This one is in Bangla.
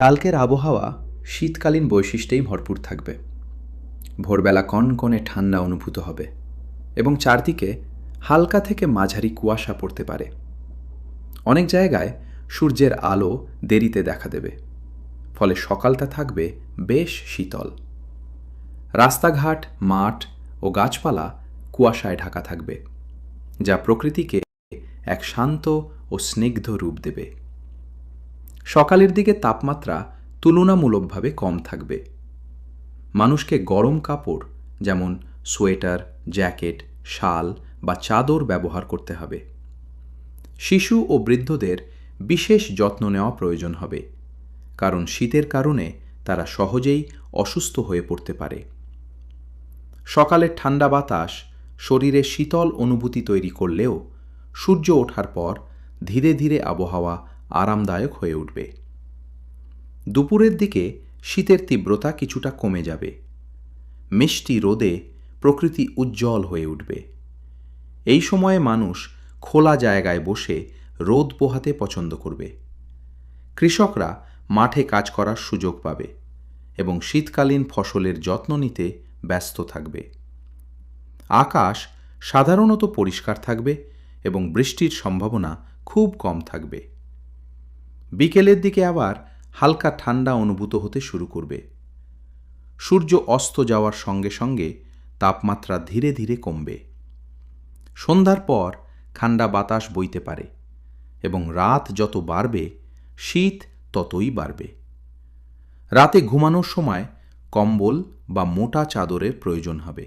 কালকের আবহাওয়া শীতকালীন বৈশিষ্ট্যেই ভরপুর থাকবে। ভোরবেলা কনকনে ঠান্ডা অনুভূত হবে এবং চারদিকে হালকা থেকে মাঝারি কুয়াশা পড়তে পারে। অনেক জায়গায় সূর্যের আলো দেরিতে দেখা দেবে, ফলে সকালটা থাকবে বেশ শীতল। রাস্তাঘাট, মাঠ ও গাছপালা কুয়াশায় ঢাকা থাকবে, যা প্রকৃতিকে এক শান্ত ও স্নিগ্ধ রূপ দেবে। সকালের দিকে তাপমাত্রা তুলনামূলকভাবে কম থাকবে। মানুষকে গরম কাপড় যেমন সোয়েটার, জ্যাকেট, শাল বা চাদর ব্যবহার করতে হবে। শিশু ও বৃদ্ধদের বিশেষ যত্ন নেওয়া প্রয়োজন হবে, কারণ শীতের কারণে তারা সহজেই অসুস্থ হয়ে পড়তে পারে। সকালের ঠান্ডা বাতাস শরীরে শীতল অনুভূতি তৈরি করলেও সূর্য ওঠার পর ধীরে ধীরে আবহাওয়া আরামদায়ক হয়ে উঠবে। দুপুরের দিকে শীতের তীব্রতা কিছুটা কমে যাবে। মিষ্টি রোদে প্রকৃতি উজ্জ্বল হয়ে উঠবে। এই সময়ে মানুষ খোলা জায়গায় বসে রোদ পোহাতে পছন্দ করবে। কৃষকরা মাঠে কাজ করার সুযোগ পাবে এবং শীতকালীন ফসলের যত্ন নিতে ব্যস্ত থাকবে। আকাশ সাধারণত পরিষ্কার থাকবে এবং বৃষ্টির সম্ভাবনা খুব কম থাকবে। বিকেলের দিকে আবার হালকা ঠান্ডা অনুভূত হতে শুরু করবে। সূর্য অস্ত যাওয়ার সঙ্গে সঙ্গে তাপমাত্রা ধীরে ধীরে কমবে। সন্ধ্যার পর ঠান্ডা বাতাস বইতে পারে এবং রাত যত বাড়বে শীত ততই বাড়বে। রাতে ঘুমানোর সময় কম্বল বা মোটা চাদরের প্রয়োজন হবে।